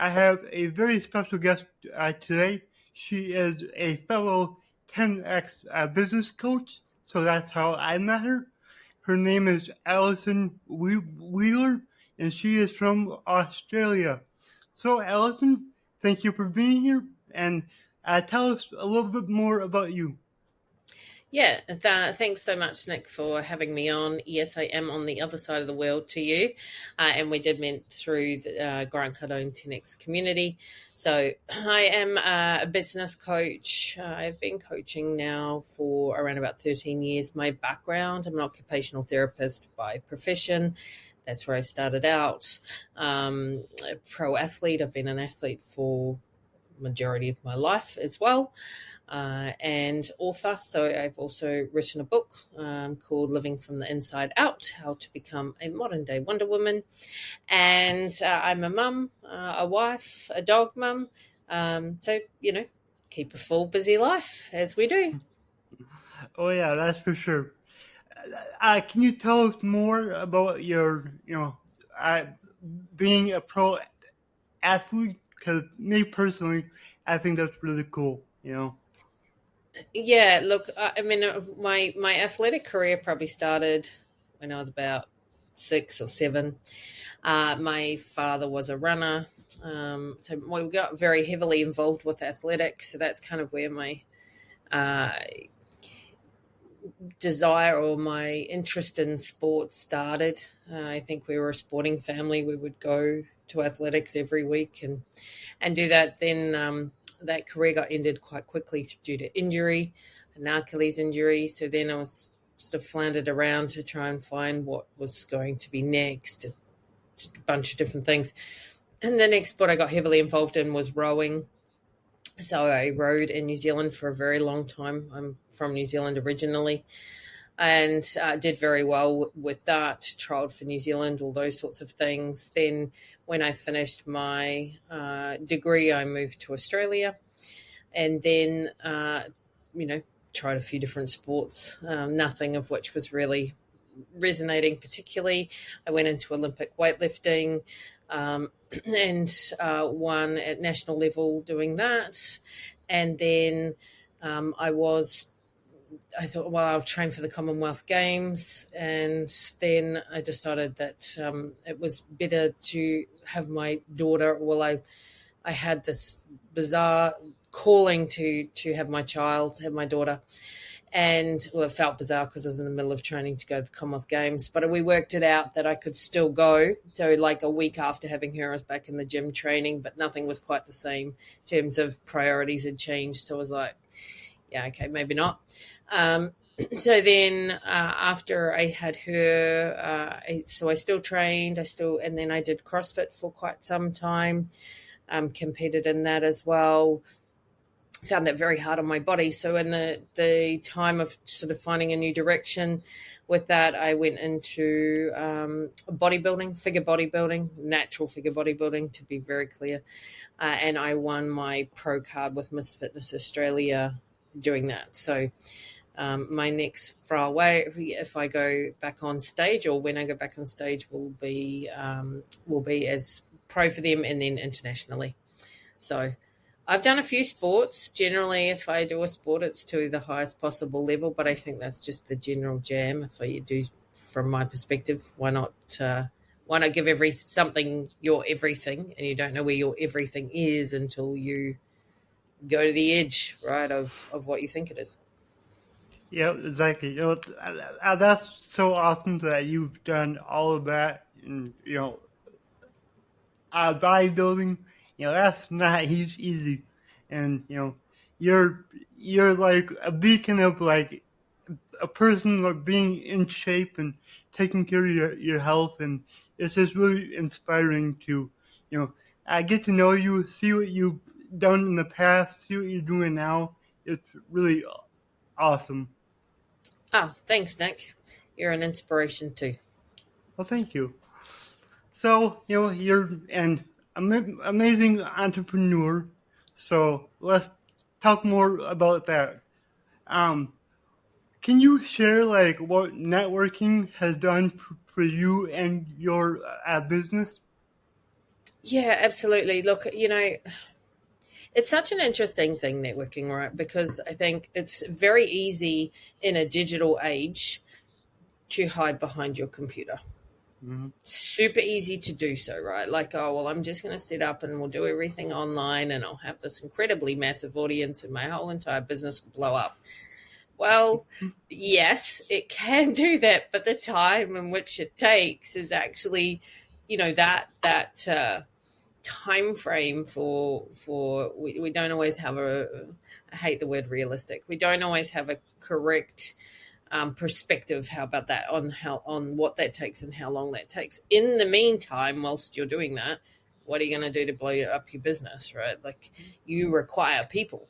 I have a very special guest today. She is a fellow 10X business coach, so that's how I met her. Her name is Allison Wheeler, and she is from Australia. So, Allison, thank you for being here, and tell us a little bit more about you. Yeah, thanks so much, Nick, for having me on. Yes, I am on the other side of the world to you, and we did meet through the Grant Cardone 10X community. So I am a business coach. I've been coaching now for around about 13 years. My background, I'm an occupational therapist by profession. That's where I started out. A pro athlete. I've been an athlete for majority of my life as well. And author. So I've also written a book called Living from the Inside Out, How to Become a Modern Day Wonder Woman. And I'm a mum, a wife, a dog mum. So, keep a full busy life as we do. Oh, yeah, that's for sure. Can you tell us more about your, being a pro athlete? Because me personally, I think that's really cool, Yeah, look, I mean, my athletic career probably started when I was about 6 or 7. My father was a runner, so we got very heavily involved with athletics. So that's kind of where my desire or my interest in sports started. I think we were a sporting family. We would go to athletics every week and do that. Then that career got ended quite quickly due to injury, an Achilles injury. So then I was sort of floundered around to try and find what was going to be next, just a bunch of different things. And the next sport I got heavily involved in was rowing. So I rowed in New Zealand for a very long time. I'm from New Zealand originally, and did very well with that, trialled for New Zealand, all those sorts of things. Then when I finished my degree, I moved to Australia, and then, tried a few different sports, nothing of which was really resonating particularly. I went into Olympic weightlifting, and won at national level doing that. And then I thought, well, I'll train for the Commonwealth Games. And then I decided that it was better to have my daughter. Well, I had this bizarre calling to have my daughter. And well, it felt bizarre because I was in the middle of training to go to the Commonwealth Games, but we worked it out that I could still go. So like a week after having her, I was back in the gym training, but nothing was quite the same in terms of priorities had changed. So I was like, yeah, okay, maybe not. So then after I had her, so I still trained, and then I did CrossFit for quite some time, competed in that as well. Found that very hard on my body. So in the time of sort of finding a new direction with that, I went into figure bodybuilding, natural figure bodybuilding, to be very clear. And I won my pro card with Miss Fitness Australia doing that. So my next far away, if I go back on stage, or when I go back on stage, will be as pro for them and then internationally. So I've done a few sports. Generally, if I do a sport, it's to the highest possible level, but I think that's just the general jam. If I do, from my perspective, why not give something your everything, and you don't know where your everything is until you go to the edge, right, of what you think it is. Yeah, exactly. That's so awesome that you've done all of that, and bodybuilding. That's not easy, and you're like a beacon of like a person like being in shape and taking care of your health, and it's just really inspiring to I get to know you, see what you've done in the past, see what you're doing now. It's really awesome. Oh, thanks, Nick. You're an inspiration too. Well, thank you. So, you're an amazing entrepreneur. So let's talk more about that. Can you share like what networking has done for you and your business? Yeah, absolutely. Look, it's such an interesting thing, networking, right? Because I think it's very easy in a digital age to hide behind your computer. Mm-hmm. Super easy to do so, right? Like, oh, well, I'm just going to set up and we'll do everything online and I'll have this incredibly massive audience and my whole entire business will blow up. Well, yes, it can do that, but the time in which it takes is actually, that time frame for we don't always have I hate the word realistic. We don't always have a correct perspective. How about that on what that takes and how long that takes? In the meantime, whilst you're doing that, what are you going to do to blow up your business? Right, like you require people.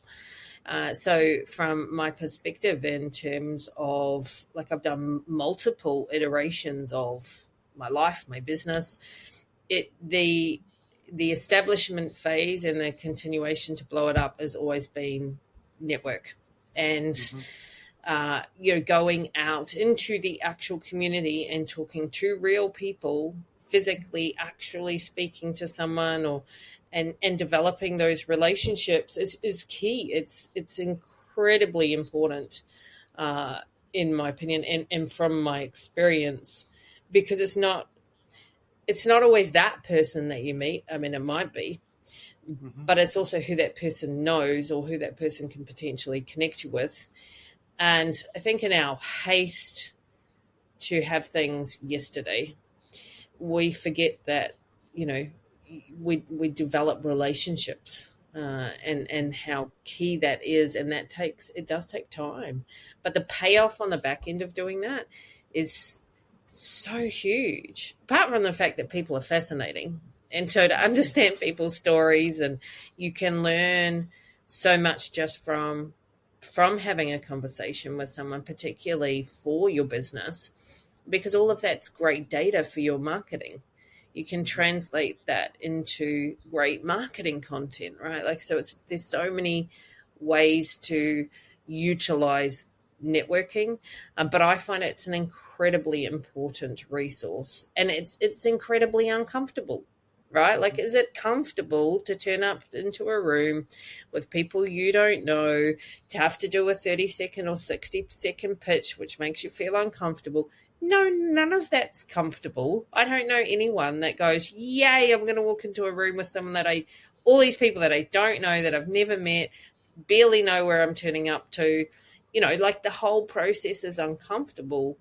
So from my perspective, in terms of like I've done multiple iterations of my life, my business, the establishment phase and the continuation to blow it up has always been network and Mm-hmm. going out into the actual community and talking to real people, physically actually speaking to someone or and developing those relationships is key. It's incredibly important, uh, in my opinion, and from my experience, because it's not always that person that you meet. I mean, it might be, Mm-hmm. but it's also who that person knows or who that person can potentially connect you with. And I think in our haste to have things yesterday, we forget that, you know, we develop relationships, and how key that is. And it does take time. But the payoff on the back end of doing that is so huge, apart from the fact that people are fascinating. And so to understand people's stories, and you can learn so much just from having a conversation with someone, particularly for your business, because all of that's great data for your marketing. You can translate that into great marketing content, right? Like, so there's so many ways to utilize networking, but I find it's an incredibly important resource, and it's incredibly uncomfortable, right? Like, is it comfortable to turn up into a room with people you don't know, to have to do a 30-second or 60-second pitch, which makes you feel uncomfortable? No, none of that's comfortable. I don't know anyone that goes, yay, I'm going to walk into a room with someone all these people that I don't know, that I've never met, barely know where I'm turning up to. Like, the whole process is uncomfortable.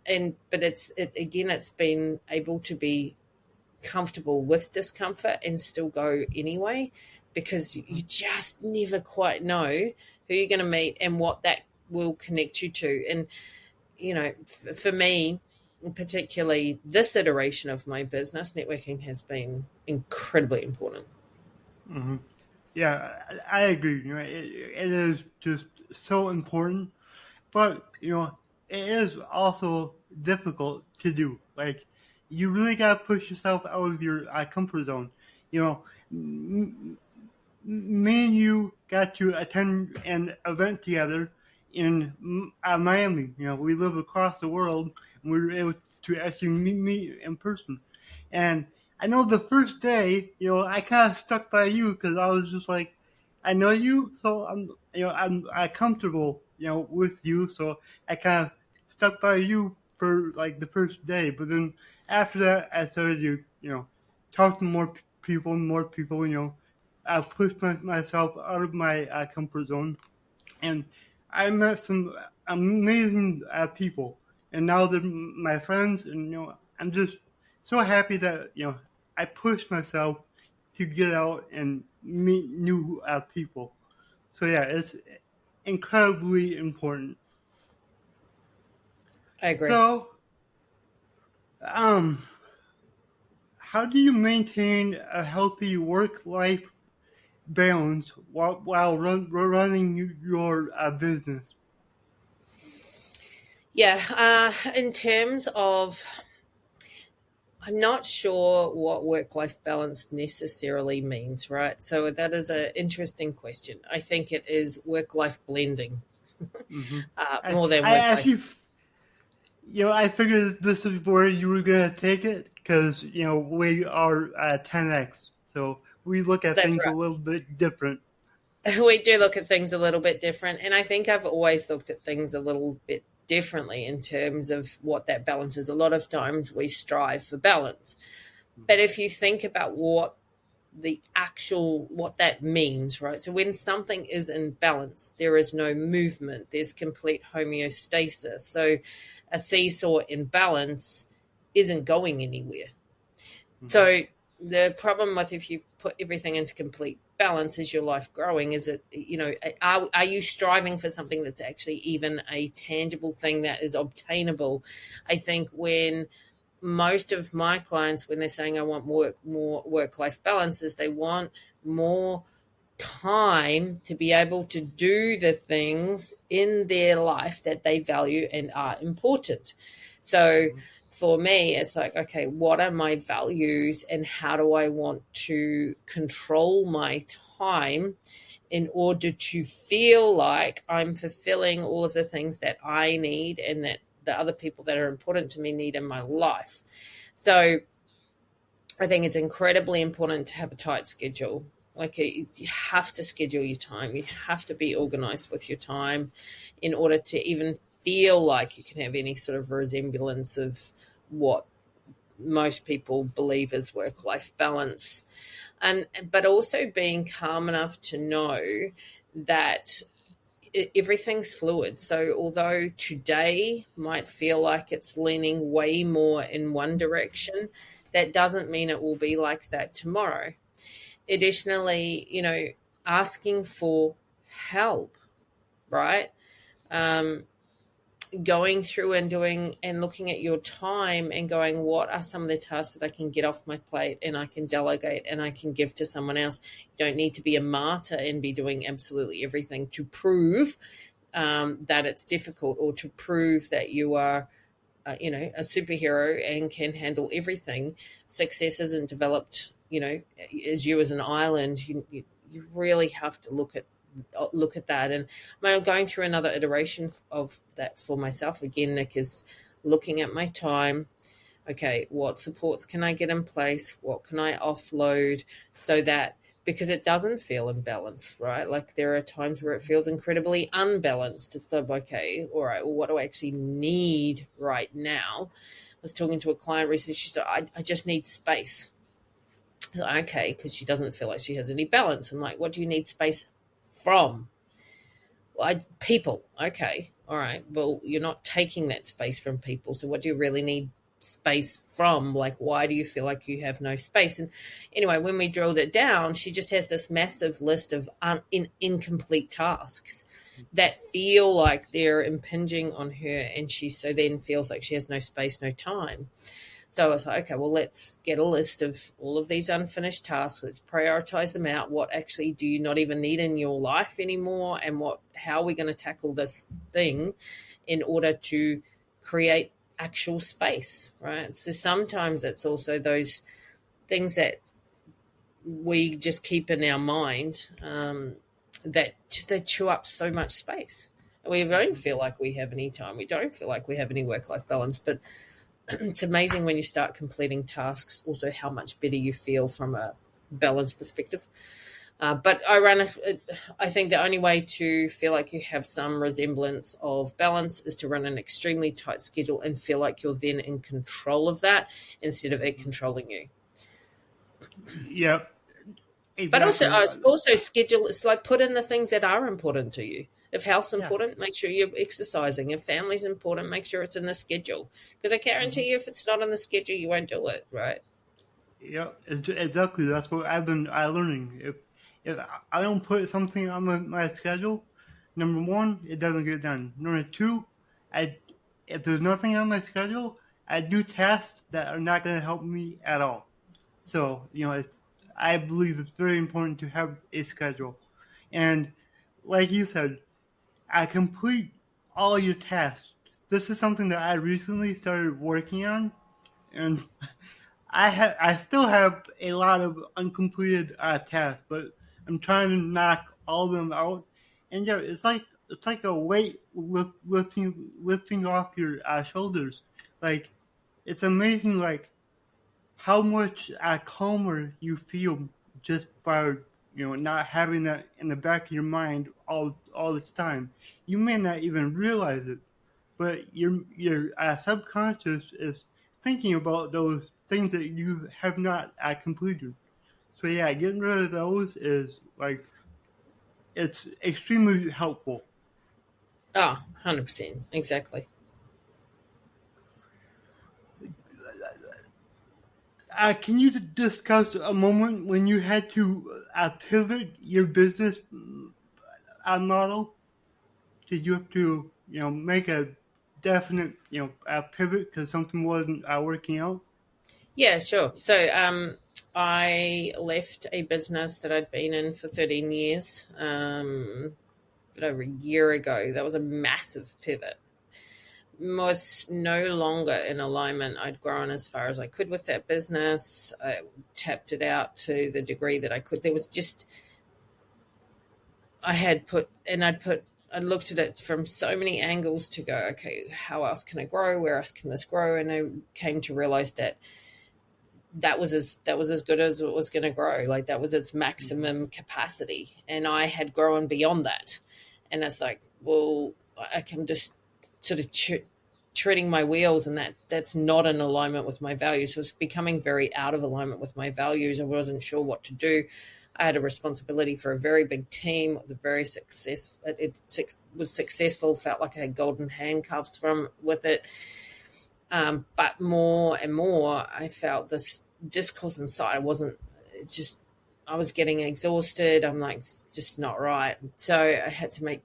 But it's been able to be comfortable with discomfort and still go anyway, because you just never quite know who you're going to meet and what that will connect you to. And for me, particularly this iteration of my business, networking has been incredibly important. Mm-hmm. Yeah, I agree. It is just so important, but it is also difficult to do. Like, you really gotta push yourself out of your comfort zone. You know, me and you got to attend an event together in Miami. We live across the world, and we were able to actually meet in person. And I know the first day, I kind of stuck by you because I was just like, I know you, so I'm comfortable, with you. So I kind of stuck by you for like the first day. But then after that, I started to, talk to more people, more people. I pushed myself out of my comfort zone, and I met some amazing people, and now they're my friends, and I'm just so happy that I pushed myself to get out and meet new people. So yeah, it's incredibly important. I agree. So, um, how do you maintain a healthy work-life balance while running your business? Yeah, in terms of, I'm not sure what work-life balance necessarily means, right? So that is an interesting question. I think it is work-life blending, Hmm. more than I work-life. actually, I figured this is where you were gonna take it because we are 10x. So we look at That's things a right. little bit different. We do look at things a little bit different. And I think I've always looked at things a little bit differently in terms of what that balance is. A lot of times we strive for balance. But if you think about what that means, right? So when something is in balance, there is no movement, there's complete homeostasis. So a seesaw in balance isn't going anywhere. Mm-hmm. So the problem with if you put everything into complete balance, is your life growing? Is it, are you striving for something that's actually even a tangible thing that is obtainable? I think when most of my clients, when they're saying I want more work-life balance, is they want more time to be able to do the things in their life that they value and are important. So Mm-hmm. for me, it's like, okay, what are my values and how do I want to control my time in order to feel like I'm fulfilling all of the things that I need and that the other people that are important to me need in my life. So I think it's incredibly important to have a tight schedule. Like you have to schedule your time. You have to be organized with your time in order to even feel like you can have any sort of resemblance of what most people believe is work-life balance. But also being calm enough to know that everything's fluid. So although today might feel like it's leaning way more in one direction, that doesn't mean it will be like that tomorrow. Additionally, asking for help, right? Um, Going through and doing and looking at your time and going, what are some of the tasks that I can get off my plate and I can delegate and I can give to someone else? You don't need to be a martyr and be doing absolutely everything to prove that it's difficult, or to prove that you are a superhero and can handle everything. Success isn't developed, as you as an island. You really have to look at that. And I'm going through another iteration of that for myself again, Nick, is looking at my time. Okay, what supports can I get in place? What can I offload so that, because it doesn't feel imbalanced, right? Like there are times where it feels incredibly unbalanced. It's like, okay, all right, well, what do I actually need right now? I was talking to a client recently. She said, I just need space. Like, okay, because she doesn't feel like she has any balance. I'm like, what do you need space from? Well, people. Okay, all right. Well, you're not taking that space from people. So what do you really need space from? Like, why do you feel like you have no space? And anyway, when we drilled it down, she just has this massive list of incomplete tasks that feel like they're impinging on her, and she so then feels like she has no space, no time. So I was like, okay, well, let's get a list of all of these unfinished tasks. Let's prioritize them out. What actually do you not even need in your life anymore? And how are we going to tackle this thing in order to create actual space, right? So sometimes it's also those things that we just keep in our mind that they chew up so much space. We don't feel like we have any time. We don't feel like we have any work-life balance, but it's amazing when you start completing tasks also how much better you feel from a balance perspective. But I think the only way to feel like you have some resemblance of balance is to run an extremely tight schedule and feel like you're then in control of that instead of it controlling you. Yep, But exactly. also schedule. It's like put in the things that are important to you. If health's Yeah. important, make sure you're exercising. If family's important, make sure it's in the schedule. Because I Mm-hmm. guarantee you, if it's not on the schedule, you won't do it, right? Yeah, exactly. That's what I've been learning. If I don't put something on my schedule, number one, it doesn't get done. Number two, I if there's nothing on my schedule, I do tasks that are not going to help me at all. So I believe it's very important to have a schedule, and like you said, I complete all your tasks. This is something that I recently started working on, and I still have a lot of uncompleted tasks, but I'm trying to knock all of them out. And yeah, it's like a weight lifting off your shoulders. Like it's amazing, like how much calmer you feel just by not having that in the back of your mind all the time. You may not even realize it, but your subconscious is thinking about those things that you have not completed. So yeah, getting rid of those is like it's extremely helpful. Oh, 100%. Exactly. Can you discuss a moment when you had to pivot your business model? Did you have to, make a definite, pivot because something wasn't working out? Yeah, sure. So I left a business that I'd been in for 13 years, but over a year ago. That was a massive pivot. Was no longer in alignment. I'd grown as far as I could with that business. I tapped it out to the degree that I could. There was just, I looked at it from so many angles to go, okay, how else can I grow? Where else can this grow? And I came to realize that that was as good as it was going to grow. Like that was its maximum capacity, and I had grown beyond that. And it's like, well, I can just sort of treading my wheels, and that's not in alignment with my values. So it's becoming very out of alignment with my values. I wasn't sure what to do. I had a responsibility for a very big team. It was a very successful. It was successful. Felt like I had golden handcuffs from with it. But more and more, I felt this discourse inside. I wasn't. It's just I was getting exhausted. I'm like, it's just not right. So I had to make.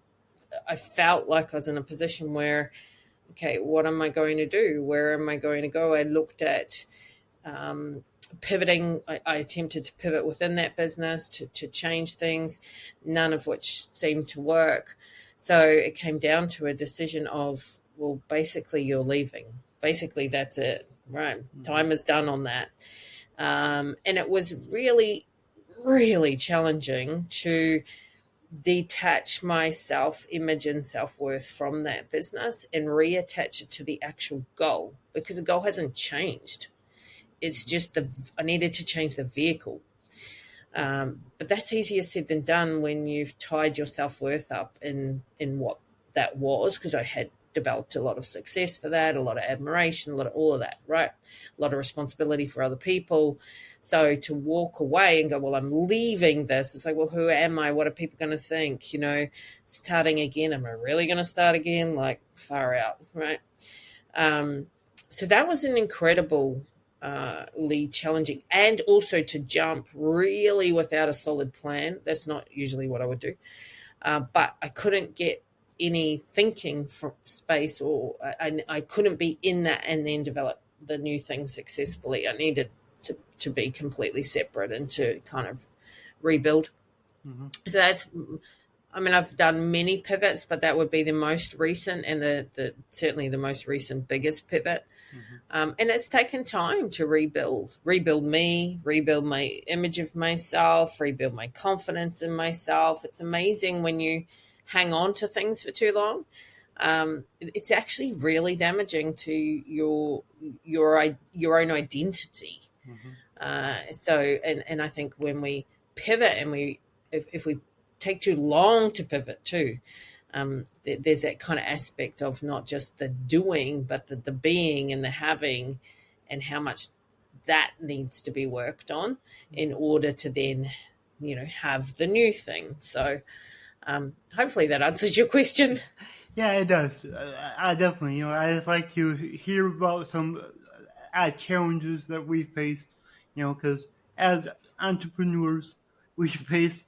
I felt like I was in a position where, okay, what am I going to do? Where am I going to go? I looked at pivoting. I attempted to pivot within that business to change things, none of which seemed to work. So it came down to a decision of, well, basically you're leaving. Basically that's it, right? Mm-hmm. Time is done on that. And it was really, really challenging to detach my self-image and self-worth from that business and reattach it to the actual goal, because the goal hasn't changed. It's just I needed to change the vehicle. But that's easier said than done when you've tied your self-worth up in what that was, because I had developed a lot of success for that, a lot of admiration, a lot of all of that, right? A lot of responsibility for other people. So to walk away and go, well, I'm leaving this. It's like, well, who am I? What are people going to think? Starting again. Am I really going to start again? Like far out, right? So that was an incredibly challenging, and also to jump really without a solid plan. That's not usually what I would do. But I couldn't get any thinking from space, or I couldn't be in that and then develop the new thing successfully. I needed to be completely separate and to kind of rebuild. Mm-hmm. So I've done many pivots, but that would be the most recent and the certainly the most recent biggest pivot. Mm-hmm. And it's taken time to rebuild me, rebuild my image of myself, rebuild my confidence in myself. It's amazing when you hang on to things for too long. It's actually really damaging to your own identity. Mm-hmm. So I think when we pivot and if we take too long to pivot too, there's that kind of aspect of not just the doing, but the being and the having, and how much that needs to be worked on in order to then, have the new thing. So hopefully that answers your question. Yeah, it does. I definitely, I just like to hear about some challenges that we face, because as entrepreneurs, we face,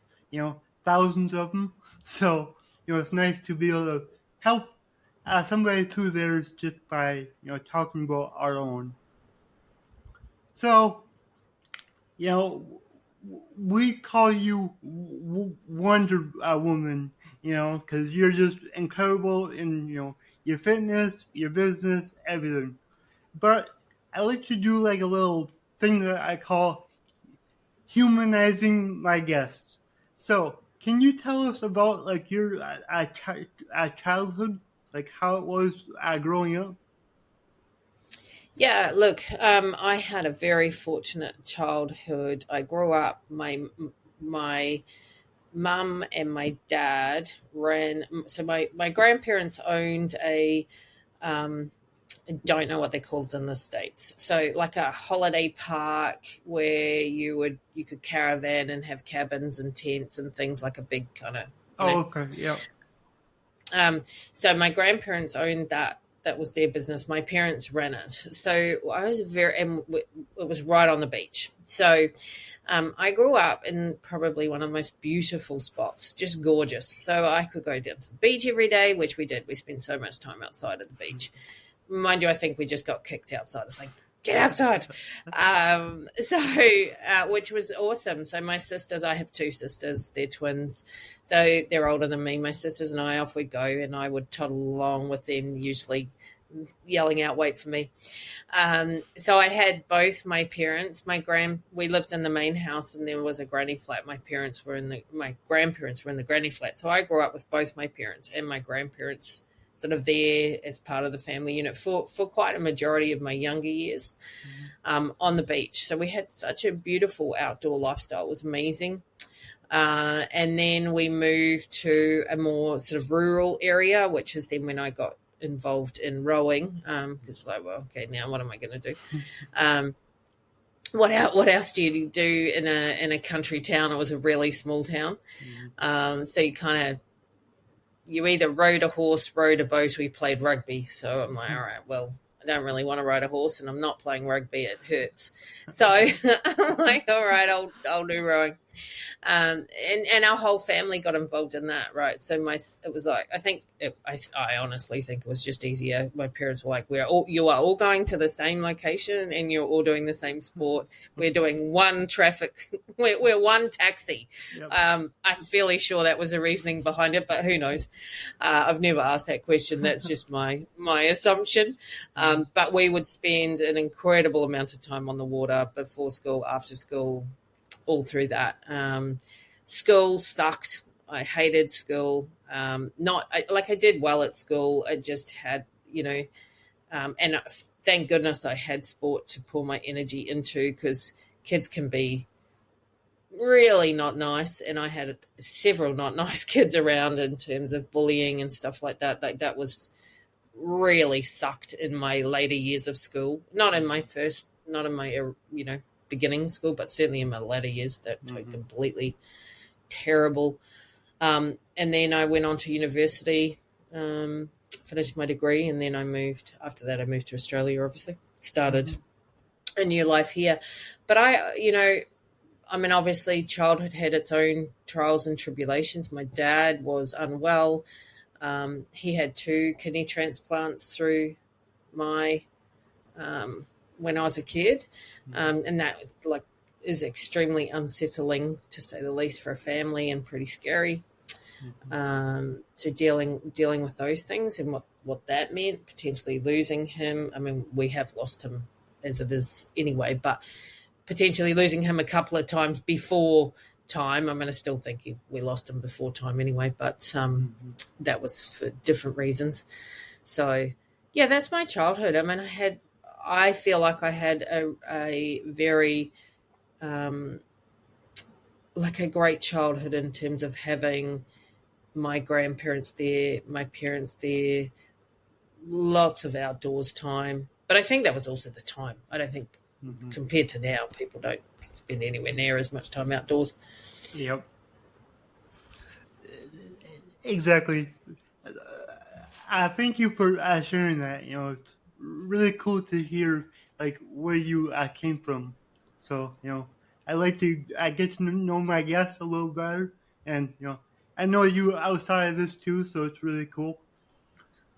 thousands of them. So, it's nice to be able to help somebody through theirs just by, talking about our own. So, we call you Wonder Woman, because you're just incredible in, your fitness, your business, everything. But I like to do like a little thing that I call humanizing my guests. So, can you tell us about like your childhood, like how it was growing up? Yeah, look, I had a very fortunate childhood. I grew up. My mum and my dad ran. So my grandparents owned a. I don't know what they called in the States. So like a holiday park where you could caravan and have cabins and tents and things, like a big kind of, you know. Oh, okay. Yeah. Um, so my grandparents owned that. That was their business. My parents ran it. So I was and it was right on the beach. So I grew up in probably one of the most beautiful spots, just gorgeous. So I could go down to the beach every day, which we did. We spent so much time outside at the beach. Mind you, I think we just got kicked outside. It's like, get outside. Which was awesome. So my sisters, I have two sisters, they're twins. So they're older than me. My sisters and I, off we'd go, and I would toddle along with them, usually yelling out, wait for me. So I had both my parents, we lived in the main house, and there was a granny flat. My grandparents were in the granny flat. So I grew up with both my parents and my grandparents sort of there as part of the family unit for quite a majority of my younger years, on the beach. So we had such a beautiful outdoor lifestyle. It was amazing. And then we moved to a more sort of rural area, which is then when I got involved in rowing. Because like, well, okay, now what am I going to do? What else do you do in a country town? It was a really small town. So you either rode a horse, rode a boat, or you played rugby. So I'm like, all right, well, I don't really want to ride a horse, and I'm not playing rugby. It hurts. So I'm like, all right, I'll do rowing. And our whole family got involved in that, right? So it was like, I honestly think it was just easier. My parents were like, you are all going to the same location, and you're all doing the same sport. We're doing one we're one taxi. Yep. I'm fairly sure that was the reasoning behind it, but who knows? I've never asked that question. That's just my assumption. But we would spend an incredible amount of time on the water before school, after school, all through that. School sucked. I hated school. I did well at school. I just had, and thank goodness I had sport to pour my energy into, because kids can be really not nice, and I had several not nice kids around in terms of bullying and stuff like that. Like that was really sucked in my later years of school. Not in my beginning school, but certainly in my later years that were completely terrible. And then I went on to university, finished my degree, and then I moved to Australia, obviously. Started a new life here. But obviously childhood had its own trials and tribulations. My dad was unwell. He had 2 kidney transplants through when I was a kid. And that is extremely unsettling, to say the least, for a family, and pretty scary. So dealing with those things and what that meant, potentially losing him. I mean, we have lost him as it is anyway, but potentially losing him a couple of times before time. I mean, I still think we lost him before time anyway, but that was for different reasons. So yeah, that's my childhood. I mean, I feel like I had a very a great childhood in terms of having my grandparents there, my parents there, lots of outdoors time. But I think that was also the time. I don't think compared to now, people don't spend anywhere near as much time outdoors. Yep. Exactly. Thank you for sharing that. It's really cool to hear where you came from. So I like to get to know my guests a little better, and I know you outside of this too, so it's really cool.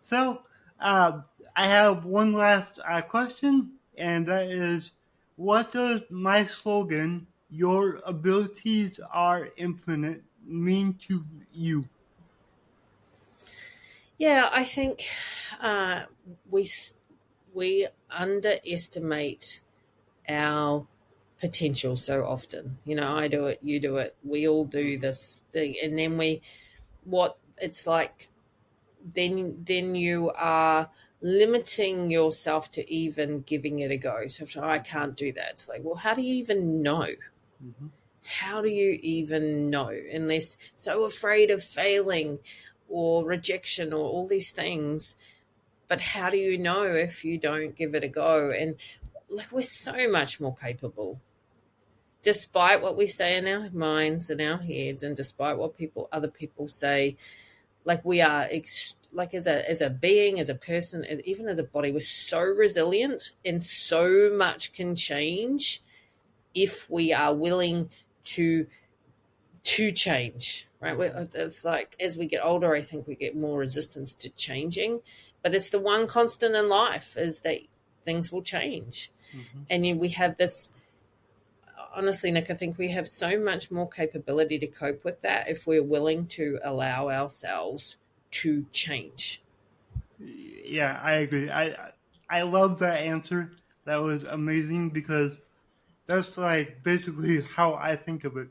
So I have one last question, and that is, what does my slogan, "Your abilities are infinite," mean to you? Yeah, I think we underestimate our potential so often. I do it, you do it, we all do this thing, and then then you are limiting yourself to even giving it a go. So if I can't do that, it's like, well, how do you even know? Mm-hmm. How do you even know unless so afraid of failing or rejection or all these things? But how do you know if you don't give it a go? And like, we're so much more capable, despite what we say in our minds and our heads, and despite what other people say. Like, we are like, as a being, as a person, even as a body, we're so resilient, and so much can change if we are willing to change, right? It's like, as we get older, I think we get more resistance to changing, but it's the one constant in life, is that things will change. Mm-hmm. And we have this, honestly, Nick, I think we have so much more capability to cope with that if we're willing to allow ourselves to change. Yeah, I agree. I love that answer. That was amazing because that's like basically how I think of it.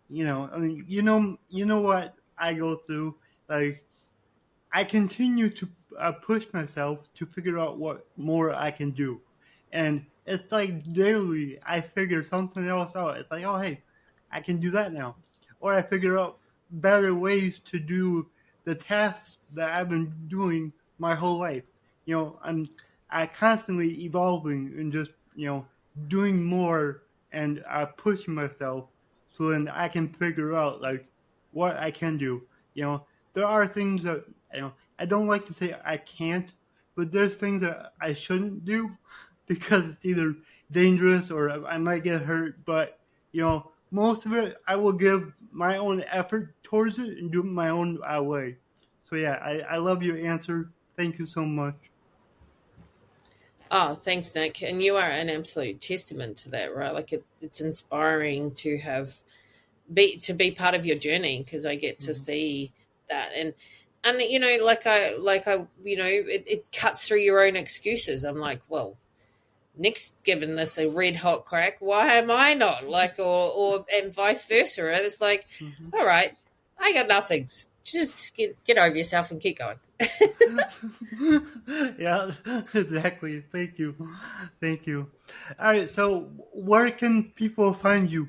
I mean, you know what I go through. Like, I continue to push myself to figure out what more I can do, and it's like daily I figure something else out. It's like, oh hey, I can do that now, or I figure out better ways to do the tasks that I've been doing my whole life. I constantly evolving and just doing more and pushing myself so then I can figure out like what I can do. There are things that I don't like to say I can't, but there's things that I shouldn't do because it's either dangerous or I might get hurt. But most of it I will give my own effort towards it and do it my own way. So yeah, I love your answer. Thank you so much. Oh, thanks, Nick. And you are an absolute testament to that, right? Like, it's inspiring to be part of your journey, because I get to Mm-hmm. see that. And it cuts through your own excuses. I'm like, well, Nick's given this a red hot crack. Why am I not? Like, or and vice versa. Right? It's like, Mm-hmm. all right, I got nothing. Just get over yourself and keep going. Yeah, exactly. Thank you. Thank you. All right, so where can people find you?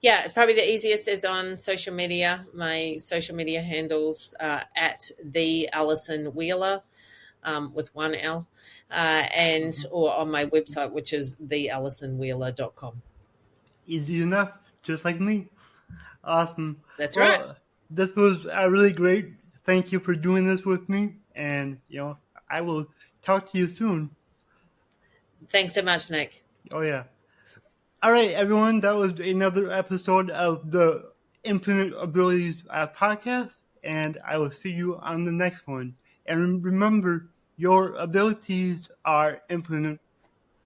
Yeah, probably the easiest is on social media. My social media handles at the Allison Wheeler, with one L, and Mm-hmm. or on my website, which is theallisonwheeler.com. Easy enough, just like me. Awesome. That's right. Well, this was really great. Thank you for doing this with me, and I will talk to you soon. Thanks so much, Nick. Oh yeah. All right, everyone. That was another episode of the Infinite Abilities podcast, and I will see you on the next one. And remember, your abilities are infinite.